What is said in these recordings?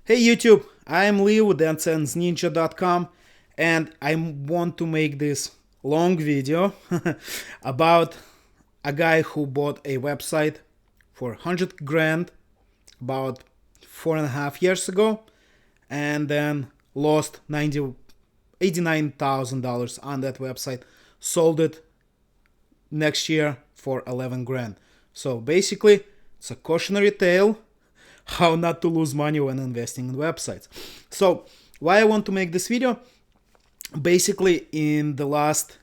Hey YouTube, I'm Lee with AdSenseNinja.com and I want to make this long video about a guy who bought a website for 100 grand about 4.5 years ago and then lost $89,000 on that website, sold it next year for 11 grand. So basically, it's a cautionary tale how not to lose money when investing in websites. So why I want to make this video? Basically, in the last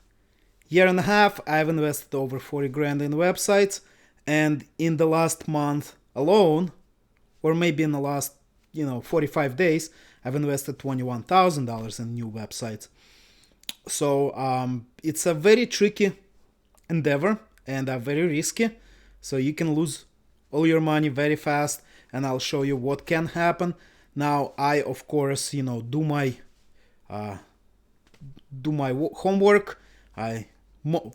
year and a half, I've invested over 40 grand in websites, and in the last month alone, or maybe in the last 45 days, I've invested $21,000 in new websites. So it's a very tricky endeavor and very risky. So you can lose all your money very fast, and I'll show you what can happen. Now, I of course, do my homework. I,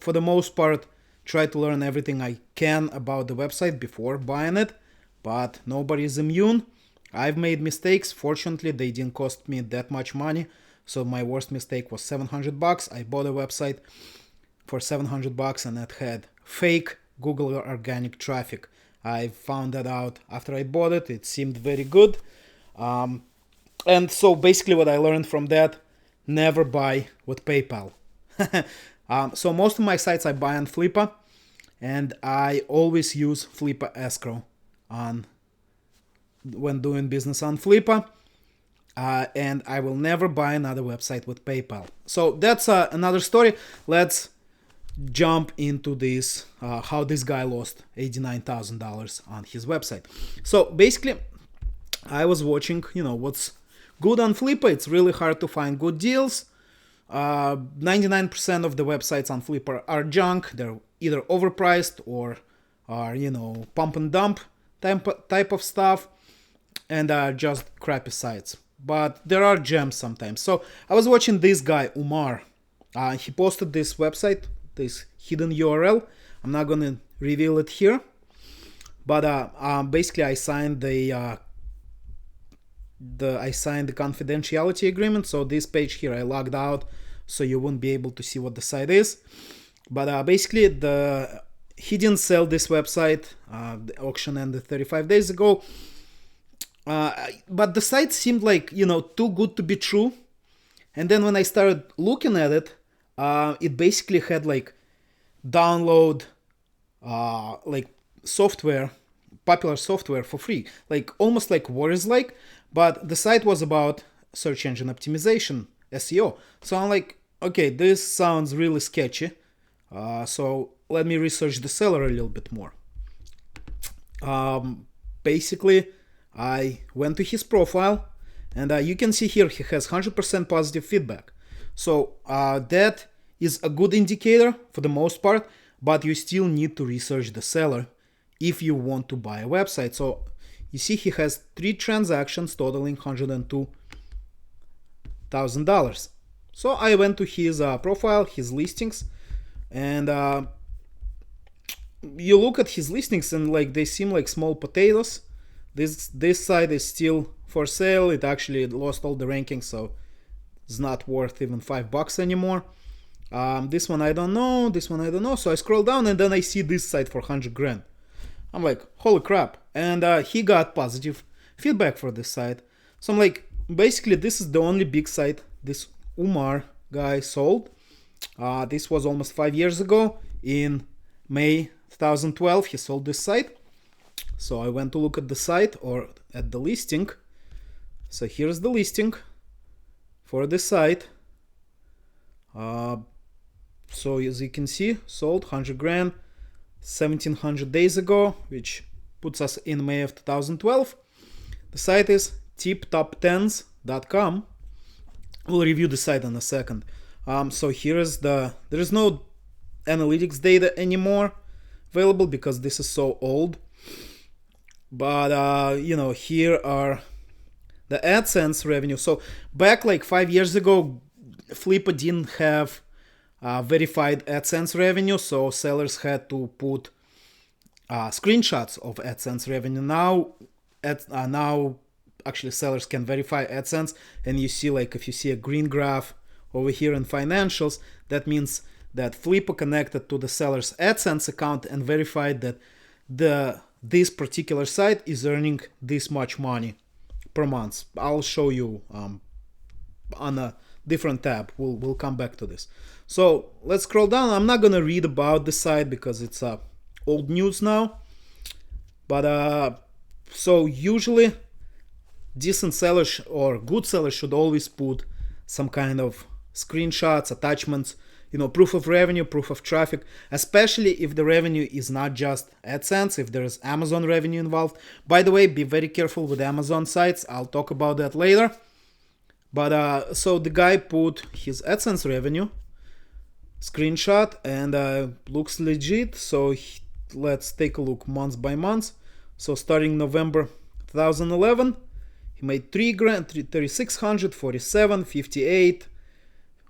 for the most part, try to learn everything I can about the website before buying it, but nobody is immune. I've made mistakes. Fortunately, they didn't cost me that much money. So my worst mistake was $700. I bought a website for $700 and it had fake Google organic traffic. I found that out after I bought it. It seemed very good. And so basically what I learned from that, never buy with PayPal. So most of my sites I buy on Flippa, and I always use Flippa escrow when doing business on Flippa. And I will never buy another website with PayPal. So that's another story. Let's jump into this, how this guy lost $89,000 on his website. So basically, I was watching, what's good on Flippa. It's really hard to find good deals. 99% of the websites on Flippa are junk. They're either overpriced or are, pump and dump type of stuff, and just crappy sites. But there are gems sometimes. So I was watching this guy, Umar. He posted this website, this hidden URL. I'm not gonna reveal it here, but basically I signed the confidentiality agreement. So this page here I logged out, so you wouldn't be able to see what the site is. But basically, he didn't sell this website. The auction ended 35 days ago. But the site seemed like, too good to be true. And then when I started looking at it, it basically had like download like software, popular software for free, like almost like Warriors-like. But the site was about search engine optimization, SEO. So I'm like, okay, this sounds really sketchy. So let me research the seller a little bit more. Basically, I went to his profile, and you can see here he has 100% positive feedback. So that is a good indicator for the most part, but you still need to research the seller if you want to buy a website. So you see he has 3 transactions totaling $102,000. So I went to his profile, his listings, and you look at his listings and like they seem like small potatoes. This site is still for sale. It actually lost all the rankings, so it's not worth even $5 anymore. This one I don't know. This one I don't know. So I scroll down and then I see this site for 100 grand. I'm like, holy crap. And he got positive feedback for this site. So I'm like, basically this is the only big site this Umar guy sold. This was almost 5 years ago. In May 2012 he sold this site. So I went to look at the site, or at the listing. So here's the listing for the site. So as you can see, sold 100 grand 1700 days ago, which puts us in May of 2012. The site is tiptop10s.com. We'll review the site in a second. So there is no analytics data anymore available because this is so old. But here are the AdSense revenue. So back like 5 years ago, Flippa didn't have verified AdSense revenue, so sellers had to put screenshots of AdSense revenue. Now actually sellers can verify AdSense, and you see, like, if you see a green graph over here in financials, that means that Flippa connected to the seller's AdSense account and verified that this particular site is earning this much money per month. I'll show you on a different tab. We'll come back to this. So let's scroll down. I'm not gonna read about the site because it's old news now. But so usually decent sellers or good sellers should always put some kind of screenshots, attachments, proof of revenue, proof of traffic, especially if the revenue is not just AdSense, if there's Amazon revenue involved. By the way, be very careful with Amazon sites. I'll talk about that later. But so the guy put his AdSense revenue screenshot and looks legit. So let's take a look month by month. So starting November 2011, he made 3 grand, 3,600, 47, 58,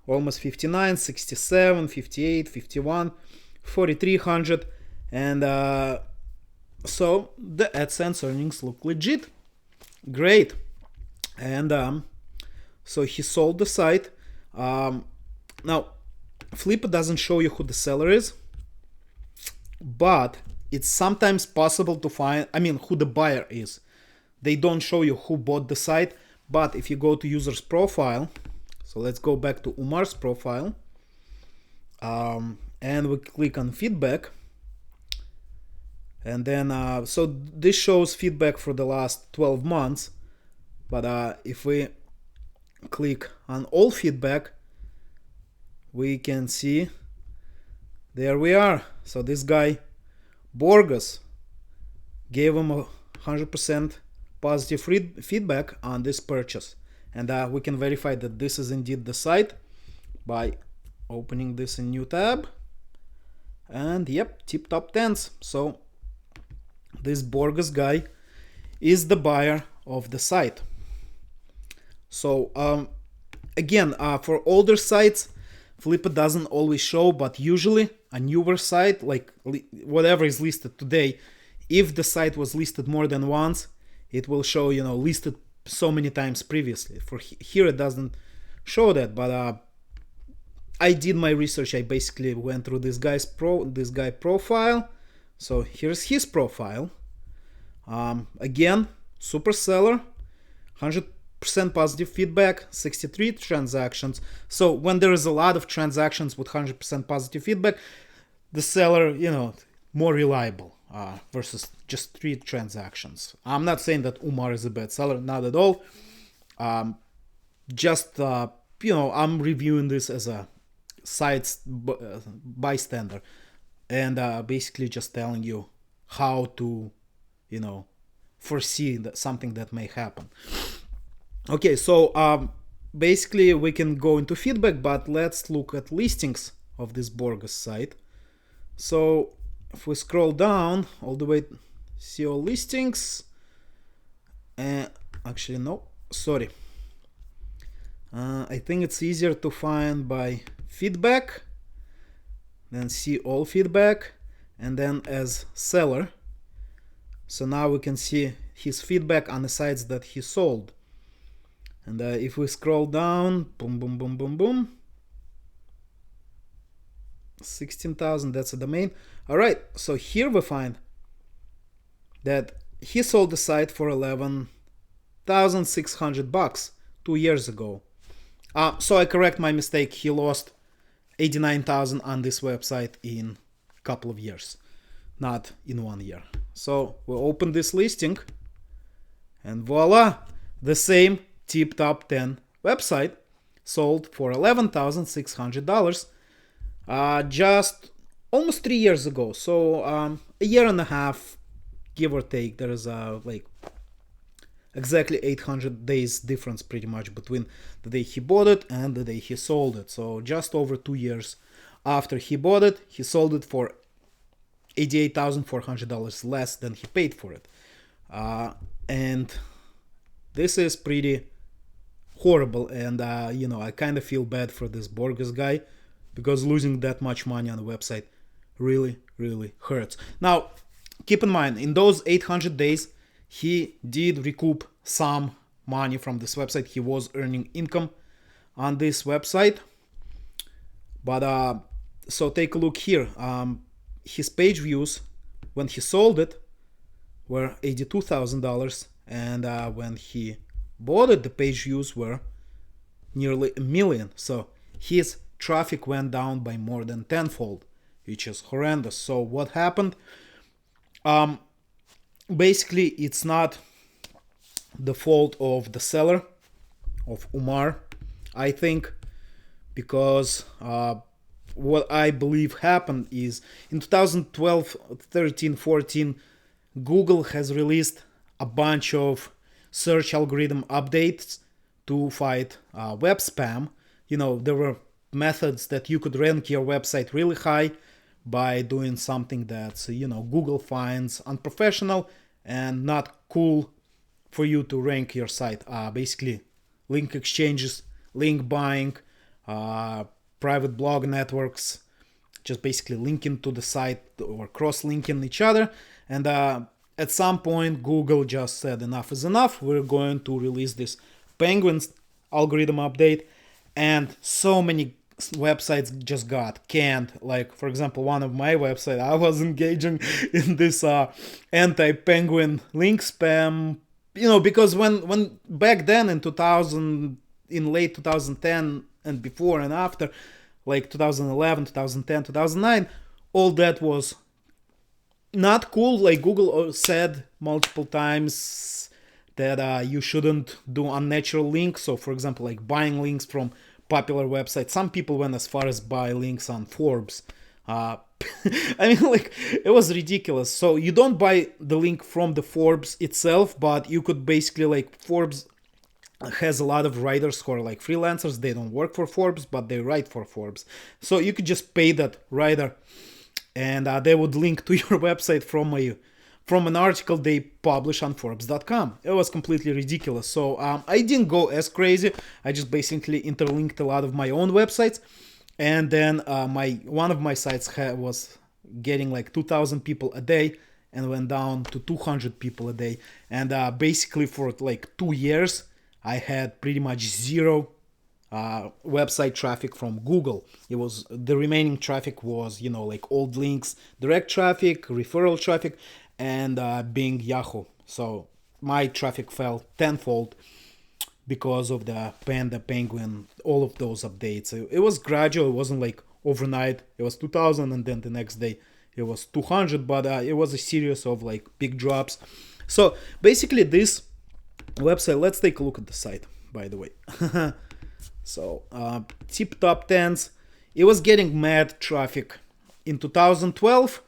almost 59, 67, 58, 51, 4,300, and so the AdSense earnings look legit. Great. And so he sold the site. Now, Flippa doesn't show you who the seller is, but it's sometimes possible to find, who the buyer is. They don't show you who bought the site, but if you go to user's profile, so let's go back to Umar's profile, and we click on feedback, and then so this shows feedback for the last 12 months, but if we click on all feedback, we can see there we are. So this guy Borges gave him 100% positive feedback on this purchase, and we can verify that this is indeed the site by opening this in new tab, and yep, tip top 10s. So this Borges guy is the buyer of the site. So again, for older sites, Flippa doesn't always show, but usually a newer site, like whatever is listed today, if the site was listed more than once, it will show, listed so many times previously. For here, it doesn't show that, but I did my research. I basically went through this guy profile. So here's his profile. Again, super seller, 100% positive feedback, 63 transactions. So when there is a lot of transactions with 100% positive feedback, the seller, more reliable versus just 3 transactions. I'm not saying that Umar is a bad seller, not at all. Just I'm reviewing this as a site bystander, and basically just telling you how to foresee that something that may happen. Okay, so basically we can go into feedback, but let's look at listings of this Borges site. So if we scroll down all the way, see all listings, actually no, sorry, I think it's easier to find by feedback, then see all feedback, and then as seller. So now we can see his feedback on the sites that he sold. And if we scroll down, boom, boom, boom, boom, boom, 16,000, that's a domain. All right, so here we find that he sold the site for $11,600 2 years ago. So I correct my mistake. He lost 89,000 on this website in a couple of years, not in 1 year. So we open this listing, and voila, the same tip top 10 website sold for $11,600 just almost 3 years ago. So a year and a half, give or take. There is like exactly 800 days difference pretty much between the day he bought it and the day he sold it. So just over 2 years after he bought it, he sold it for $88,400 less than he paid for it. And this is pretty horrible, and I kind of feel bad for this Borges guy, because losing that much money on the website really, really hurts. Now, keep in mind, in those 800 days, he did recoup some money from this website. He was earning income on this website. But so take a look here. His page views when he sold it were $82,000, and when he bought it, the page views were nearly 1 million. So his traffic went down by more than tenfold, which is horrendous. So what happened? Basically, it's not the fault of the seller, of Umar, I think, because what I believe happened is in 2012, 13, 14, Google has released a bunch of search algorithm updates to fight web spam. There were methods that you could rank your website really high by doing something that's, Google finds unprofessional and not cool for you to rank your site. Basically, link exchanges, link buying, private blog networks, just basically linking to the site or cross-linking each other. And at some point, Google just said enough is enough. We're going to release this Penguin algorithm update. And so many websites just got canned. Like, for example, one of my websites, I was engaging in this anti-Penguin link spam, because when back then in 2000, in late 2010 and before and after, like 2011, 2010, 2009, all that was not cool. Like Google said multiple times that you shouldn't do unnatural links. So for example, like buying links from popular websites. Some people went as far as buy links on Forbes. I mean, like, it was ridiculous. So you don't buy the link from the Forbes itself, but you could basically, like, Forbes has a lot of writers who are like freelancers. They don't work for Forbes, but they write for Forbes. So you could just pay that writer, and they would link to your website from an article they publish on Forbes.com. It was completely ridiculous. So I didn't go as crazy. I just basically interlinked a lot of my own websites, and then one of my sites was getting like 2,000 people a day and went down to 200 people a day. And basically for like 2 years, I had pretty much zero website traffic from Google. It was the remaining traffic was, like old links, direct traffic, referral traffic, and Bing, Yahoo. So my traffic fell tenfold because of the Panda Penguin, all of those updates. It was gradual. It wasn't like overnight. It was 2,000 and then the next day it was 200, but it was a series of like big drops. So basically this website, let's take a look at the site, by the way. So tip top 10s, it was getting mad traffic in 2012.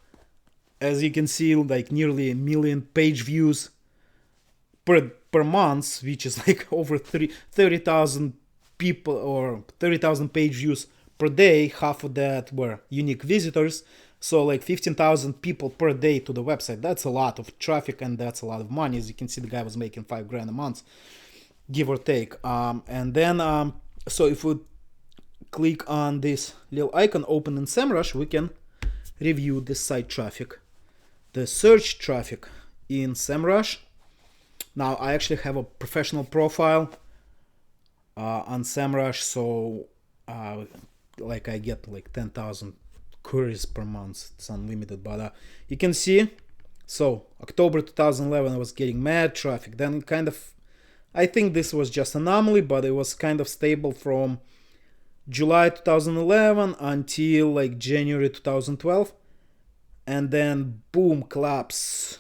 As you can see, like nearly 1 million page views per month, which is like over 30,000 people or 30,000 page views per day. Half of that were unique visitors. So like 15,000 people per day to the website. That's a lot of traffic and that's a lot of money. As you can see, the guy was making $5,000 a month, give or take. And then, so if we click on this little icon, open in SEMrush, we can review the site traffic, the search traffic in SEMrush. Now I actually have a professional profile on SEMrush, so like I get like 10,000 queries per month. It's unlimited, but you can see. So October 2011, I was getting mad traffic. Then kind of, I think this was just anomaly, but it was kind of stable from July 2011 until like January 2012, and then boom, collapse.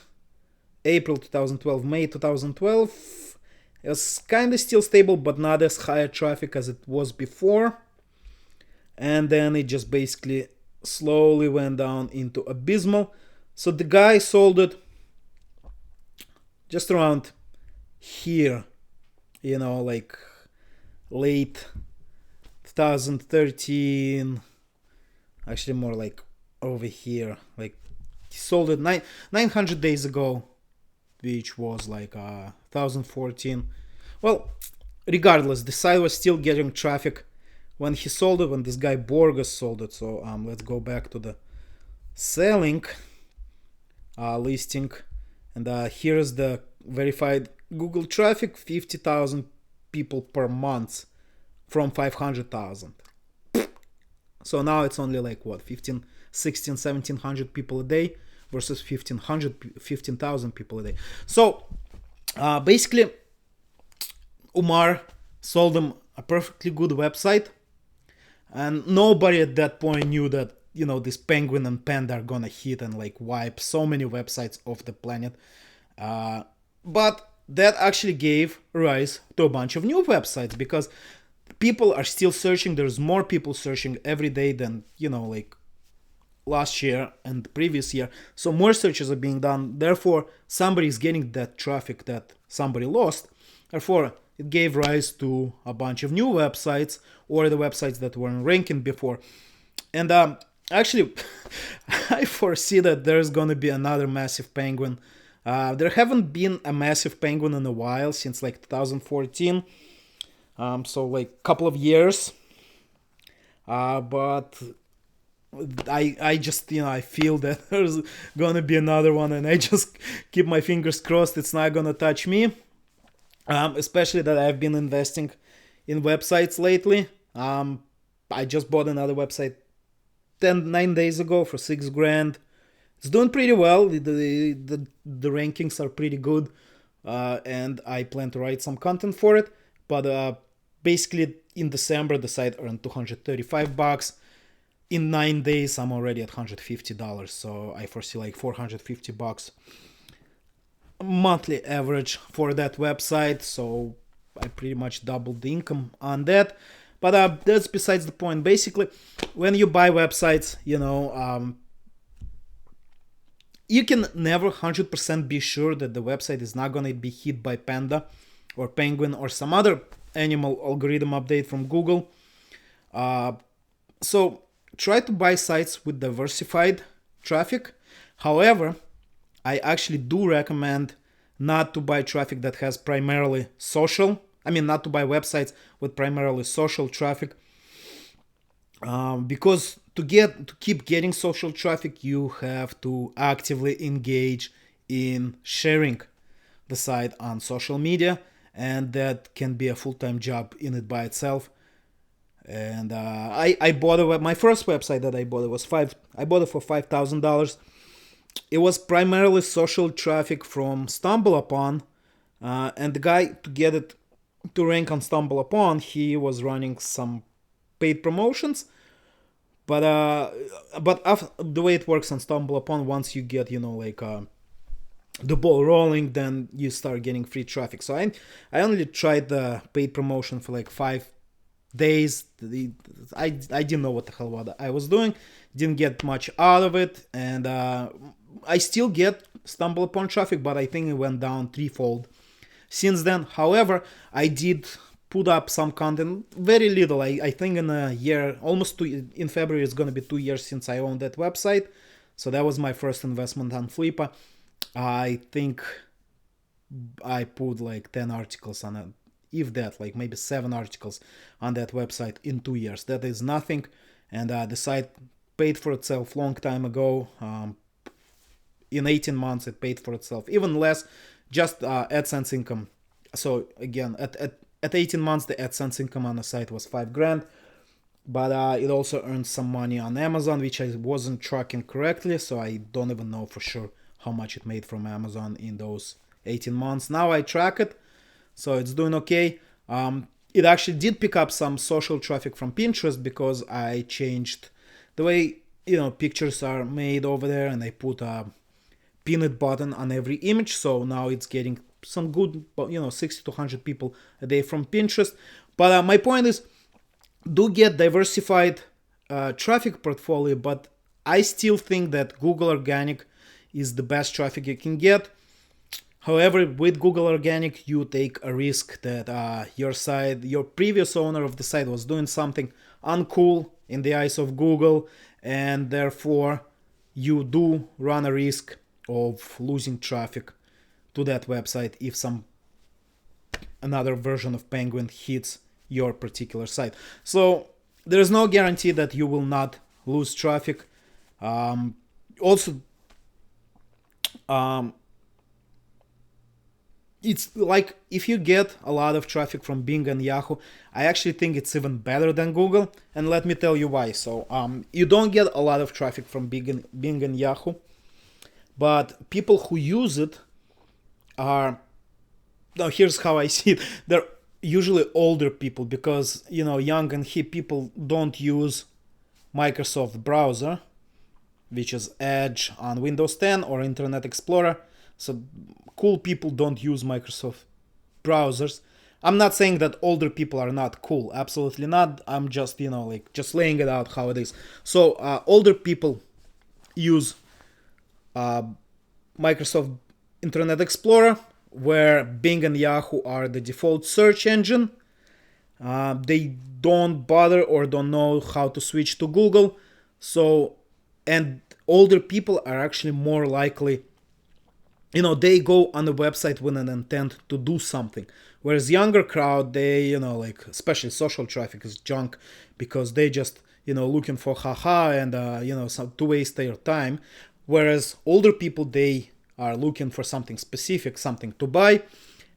April 2012, May 2012. It was kind of still stable, but not as high traffic as it was before. And then it just basically slowly went down into abysmal. So the guy sold it just around here, like late 2013, actually more like over here. Like he sold it 900 days ago, which was like 2014. Well, regardless, the site was still getting traffic when he sold it, when this guy Borges sold it. So let's go back to the selling listing, and here's the verified Google traffic, 50,000 people per month from 500,000. So now it's only like what, 15, 16, 1700 people a day versus 15,000 people a day. So basically, Umar sold them a perfectly good website, and nobody at that point knew that, you know, this Penguin and Panda are gonna hit and like wipe so many websites off the planet. But that actually gave rise to a bunch of new websites, because people are still searching. There's more people searching every day than, you know, like last year and the previous year. So more searches are being done. Therefore, somebody is getting that traffic that somebody lost. Therefore, it gave rise to a bunch of new websites, or the websites that weren't ranking before. And actually, I foresee that there's going to be another massive Penguin. There haven't been a massive Penguin in a while, since like 2014. So like a couple of years. But I just, you know, I feel that there's gonna be another one, and I just keep my fingers crossed it's not gonna touch me. Especially that I've been investing in websites lately. I just bought another website 9 days ago for $6,000. It's doing pretty well. The rankings are pretty good, and I plan to write some content for it. But basically, in December, the site earned $235. In 9 days, I'm already at $150. So I foresee like $450 monthly average for that website. So I pretty much doubled the income on that. But that's besides the point. Basically, when you buy websites, you know, you can never 100% be sure that the website is not going to be hit by Panda or Penguin or some other animal algorithm update from Google. So try to buy sites with diversified traffic. However, I actually do recommend not to buy traffic that has primarily social. I mean, not to buy websites with primarily social traffic, because to keep getting social traffic, you have to actively engage in sharing the site on social media, and that can be a full-time job in it by itself. And I bought my first website that I bought. I bought it for $5,000. It was primarily social traffic from StumbleUpon, and the guy, to get it to rank on StumbleUpon, he was running some paid promotions. But the way it works on StumbleUpon, once you get, you know, like the ball rolling, then you start getting free traffic. So I only tried the paid promotion for like 5 days. I didn't know what the hell I was doing. Didn't get much out of it, and I still get StumbleUpon traffic, but I think it went down threefold since then. However, I did put up some content, very little. I think in a year, in February, it's going to be 2 years since I owned that website. So that was my first investment on Flippa. I think I put like 10 articles on it, if that, like maybe 7 articles on that website in 2 years. That is nothing. And the site paid for itself long time ago. In 18 months, it paid for itself. Even less, just AdSense income. So again, at 18 months, the AdSense income on the site was $5,000. But it also earned some money on Amazon, which I wasn't tracking correctly. So I don't even know for sure how much it made from Amazon in those 18 months. Now I track it, so it's doing okay. It actually did pick up some social traffic from Pinterest, because I changed the way, you know, pictures are made over there, and I put a pinned button on every image. So now it's getting some good, 60 to 100 people a day from Pinterest. But my point is, do get diversified traffic portfolio, but I still think that Google Organic is the best traffic you can get. However, with Google Organic, you take a risk that your previous owner of the site was doing something uncool in the eyes of Google, and therefore you do run a risk of losing traffic to that website if another version of Penguin hits your particular site. So there's no guarantee that you will not lose traffic. Also, it's like if you get a lot of traffic from Bing and Yahoo, I actually think it's even better than Google, and let me tell you why. So you don't get a lot of traffic from Bing and Yahoo, but people who use it are, now here's how I see it. They're usually older people because, young and hip people don't use Microsoft browser, which is Edge on Windows 10 or Internet Explorer. So cool people don't use Microsoft browsers. I'm not saying that older people are not cool. Absolutely not. I'm just, just laying it out how it is. So older people use Microsoft Internet Explorer, where Bing and Yahoo are the default search engine. They don't bother or don't know how to switch to Google. So, and older people are actually more likely, they go on the website with an intent to do something. Whereas younger crowd, they, especially social traffic is junk because they just, looking for haha and, to waste their time. Whereas older people, they are looking for something specific, something to buy.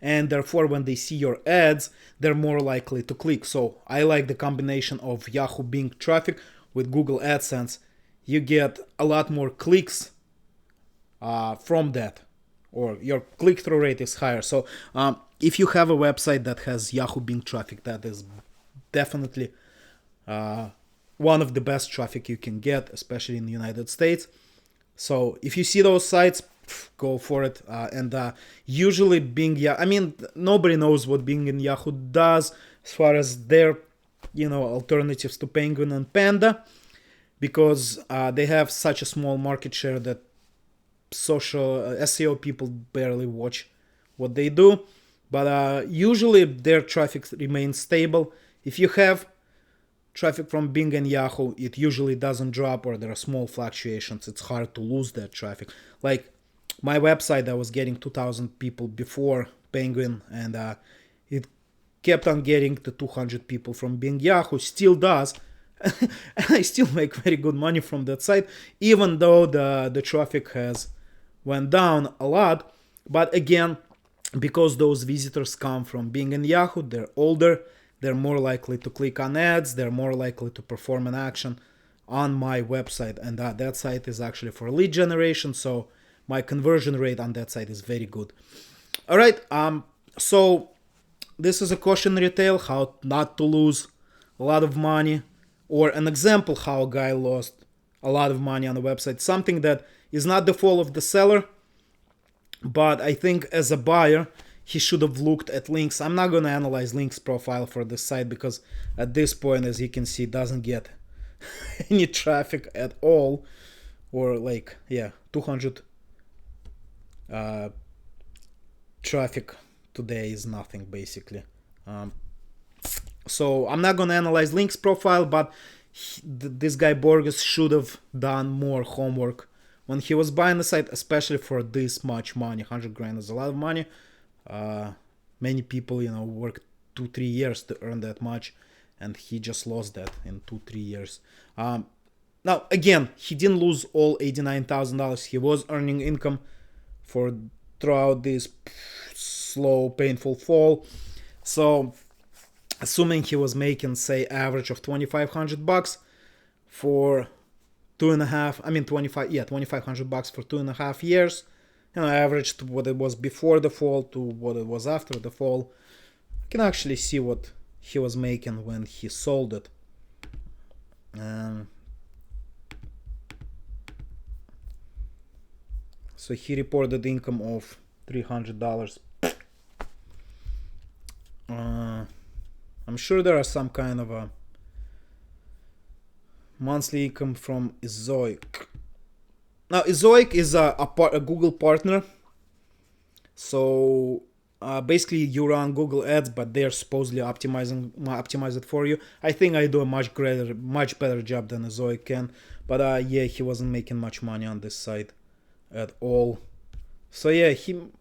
And therefore, when they see your ads, they're more likely to click. So I like the combination of Yahoo Bing traffic with Google AdSense. You get a lot more clicks from that, or your click-through rate is higher. So if you have a website that has Yahoo Bing traffic, that is definitely one of the best traffic you can get, especially in the United States. So if you see those sites, go for it. And usually Bing, nobody knows what Bing and Yahoo does as far as their, alternatives to Penguin and Panda, because they have such a small market share that social SEO people barely watch what they do. But usually their traffic remains stable. If you have traffic from Bing and Yahoo, it usually doesn't drop, or there are small fluctuations. It's hard to lose that traffic. Like my website, I was getting 2,000 people before Penguin, and it kept on getting the 200 people from Bing. Yahoo still does. And I still make very good money from that site, even though the traffic has went down a lot. But again, because those visitors come from Bing and Yahoo, they're older, they're more likely to click on ads, they're more likely to perform an action on my website. And that site is actually for lead generation, so my conversion rate on that site is very good. All right, so this is a cautionary tale, how not to lose a lot of money, or an example how a guy lost a lot of money on the website. Something that is not the fault of the seller, but I think as a buyer, he should have looked at links. I'm not going to analyze links profile for this site because at this point, as you can see, it doesn't get any traffic at all, or 200 traffic today is nothing basically. So I'm not going to analyze links profile, but this guy Borges should have done more homework when he was buying the site, especially for this much money. 100 grand is a lot of money. Many people, work 2-3 years to earn that much, and he just lost that in 2-3 years. Now, again, he didn't lose all $89,000. He was earning income throughout this slow, painful fall. So, assuming he was making, say, average of $2,500 for 2,500 bucks for 2.5 years, average to what it was before the fall to what it was after the fall. You can actually see what he was making when he sold it. So he reported income of $300. I'm sure there are some kind of a monthly income from Ezoic. Now, Ezoic is a Google partner. So basically you run Google ads, but they're supposedly optimize it for you. I think I do a much better job than Ezoic can. But he wasn't making much money on this site at all. So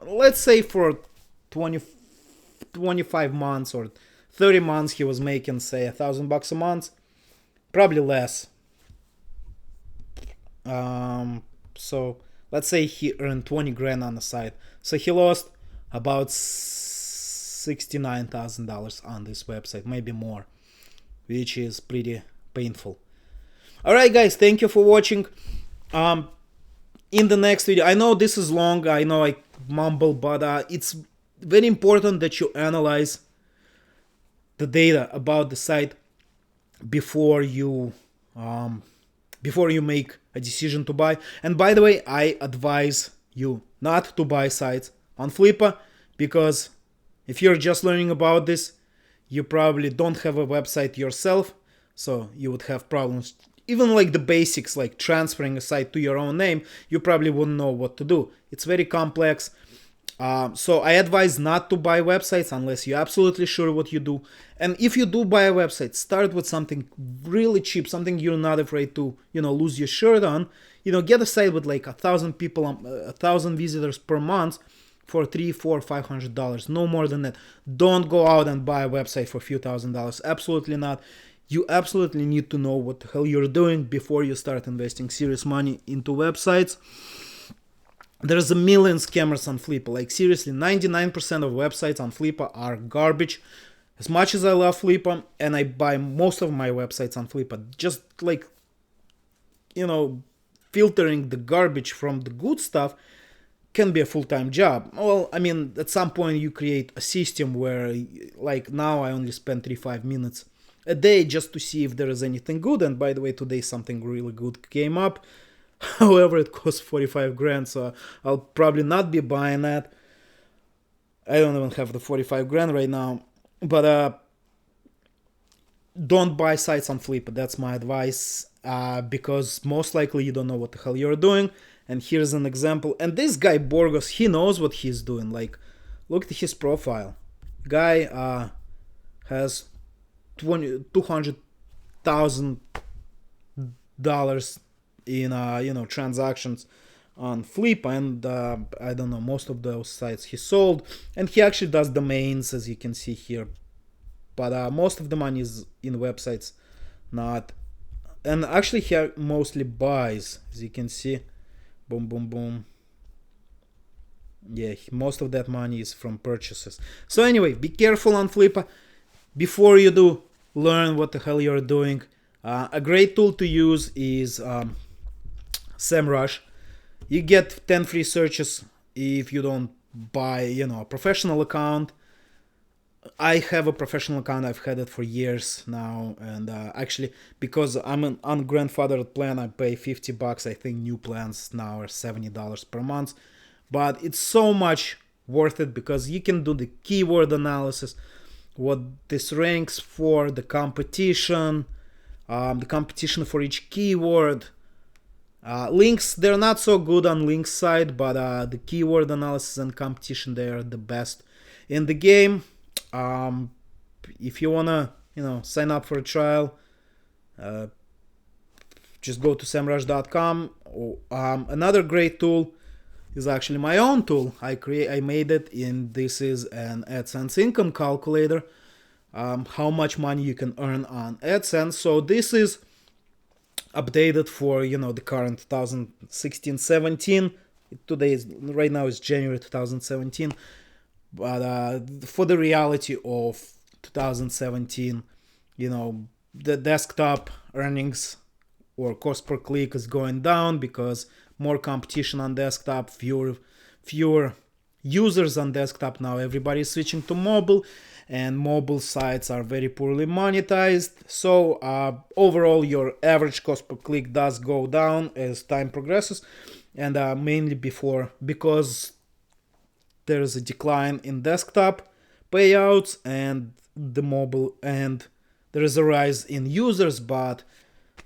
let's say for 25 months or 30 months he was making, say, $1,000 a month, probably less. So let's say he earned 20 grand on the site. So he lost about $69,000 on this website, maybe more, which is pretty painful. All right, guys, thank you for watching. In the next video, I know this is long, I know I mumble, but it's very important that you analyze the data about the site before you make a decision to buy. And by the way, I advise you not to buy sites on Flippa, because if you're just learning about this, you probably don't have a website yourself, so you would have problems. Even like the basics, like transferring a site to your own name, you probably wouldn't know what to do. It's very complex. So I advise not to buy websites unless you're absolutely sure what you do. And if you do buy a website, start with something really cheap, something you're not afraid to, lose your shirt on. Get a site with like 1,000 people, 1,000 visitors per month for $300, $400, $500, no more than that. Don't go out and buy a website for a few $1,000s. Absolutely not. You absolutely need to know what the hell you're doing before you start investing serious money into websites. There's a million scammers on Flippa. Like seriously, 99% of websites on Flippa are garbage. As much as I love Flippa, and I buy most of my websites on Flippa, just like, filtering the garbage from the good stuff can be a full-time job. Well, I mean, at some point you create a system where, like now I only spend 3-5 minutes a day just to see if there is anything good. And by the way, today something really good came up. However, it costs 45 grand, so I'll probably not be buying that. I don't even have the 45 grand right now. But don't buy sites on Flippa. That's my advice, because most likely you don't know what the hell you're doing. And here's an example. And this guy Borgos, he knows what he's doing. Like, look at his profile. Guy has $200,000 in transactions on Flippa, and I don't know, most of those sites he sold. And he actually does domains, as you can see here, but most of the money is in websites, not. And actually he mostly buys, as you can see. Boom, boom, boom. Yeah, most of that money is from purchases. So anyway, be careful on Flippa. Before you do, learn what the hell you're doing. A great tool to use is SEMrush. You get 10 free searches if you don't buy, a professional account. I have a professional account. I've had it for years now, and actually, because I'm an ungrandfathered plan, I pay $50. I think new plans now are $70 per month, but it's so much worth it because you can do the keyword analysis, what this ranks for, the competition for each keyword. Links, they're not so good on links side, but the keyword analysis and competition, they are the best in the game. If you wanna, sign up for a trial, just go to semrush.com. Another great tool is actually my own tool. I made it, and this is an AdSense income calculator. How much money you can earn on AdSense. So this is updated for the current 2016-17. Right now is January 2017, but for the reality of 2017, the desktop earnings or cost per click is going down because more competition on desktop, fewer users on desktop. Now everybody is switching to mobile, and mobile sites are very poorly monetized. So overall, your average cost per click does go down as time progresses, and mainly because there is a decline in desktop payouts and the mobile, and there is a rise in users, but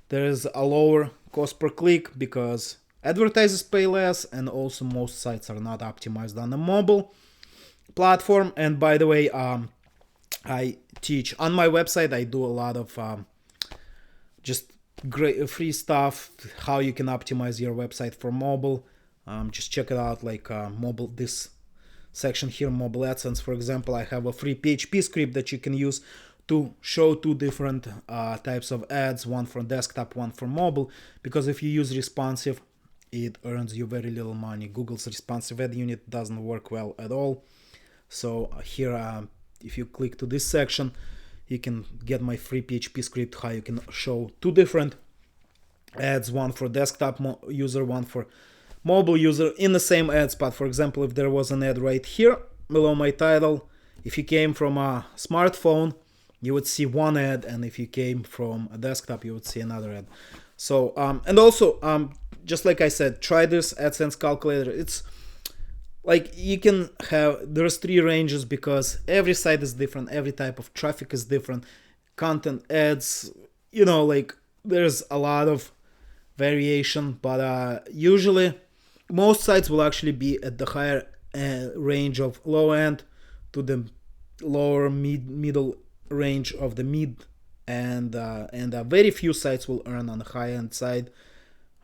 there is a lower cost per click because advertisers pay less, and also most sites are not optimized on the mobile platform. And by the way, I teach on my website. I do a lot of just great free stuff, how you can optimize your website for mobile. Just check it out, like mobile, this section here, mobile AdSense, for example. I have a free PHP script that you can use to show two different types of ads, one for desktop, one for mobile, because if you use responsive, it earns you very little money. Google's responsive ad unit doesn't work well at all. So here, if you click to this section, you can get my free PHP script how you can show two different ads, one for desktop user, one for mobile user in the same ad spot. For example, if there was an ad right here below my title, if you came from a smartphone, you would see one ad, and if you came from a desktop, you would see another ad. So and also just like I said, try this AdSense calculator. It's like you can have, there's three ranges because every site is different, every type of traffic is different, content, ads, you know, like there's a lot of variation, but usually most sites will actually be at the higher range of low end to the lower middle range of the mid, and very few sites will earn on the high end side.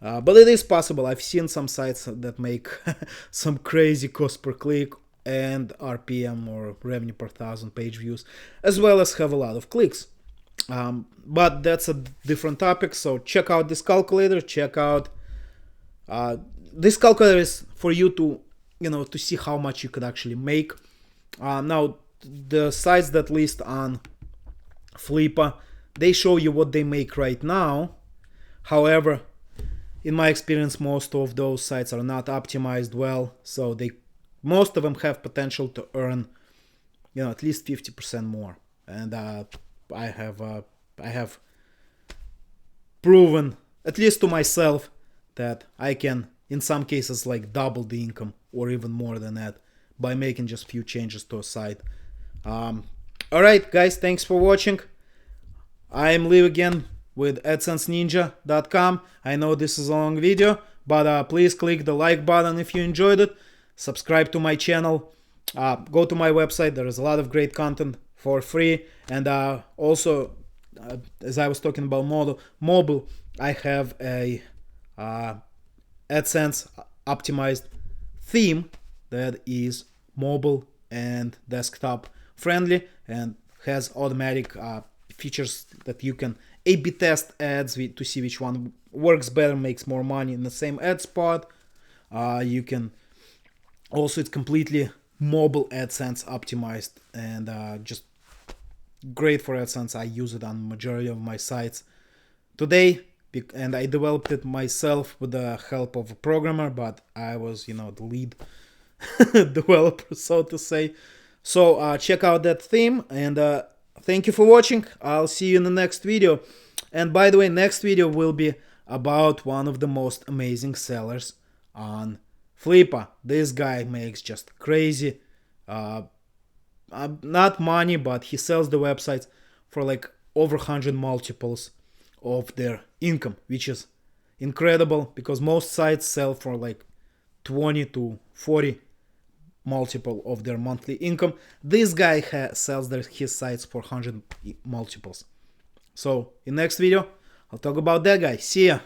But it is possible. I've seen some sites that make some crazy cost per click and RPM, or revenue per thousand page views, as well as have a lot of clicks. But that's a different topic. So check out this calculator. Check out this calculator is for you to, you know, to see how much you could actually make. Now the sites that list on Flippa, they show you what they make right now. However, in my experience, most of those sites are not optimized well, so most of them have potential to earn, you know, at least 50% more. And I have proven, at least to myself, that I can, in some cases, like double the income or even more than that by making just few changes to a site. Alright guys, thanks for watching. I am Liv again with AdSenseNinja.com. I know this is a long video, but please click the like button if you enjoyed it. Subscribe to my channel. Go to my website. There is a lot of great content for free. And also, as I was talking about mobile, I have a AdSense optimized theme that is mobile and desktop friendly and has automatic features that you can A/B test ads to see which one works better, makes more money in the same ad spot. You can also, it's completely mobile AdSense optimized and just great for AdSense. I use it on majority of my sites today, and I developed it myself with the help of a programmer, but I was, you know, the lead developer, so to say. So check out that theme, and thank you for watching. I'll see you in the next video. And by the way, next video will be about one of the most amazing sellers on Flippa. This guy makes just crazy, not money, but he sells the websites for like over 100 multiples of their income, which is incredible because most sites sell for like 20 to 40 multiple of their monthly income. This guy sells his sites for 100 multiples. So in next video, I'll talk about that guy. See ya.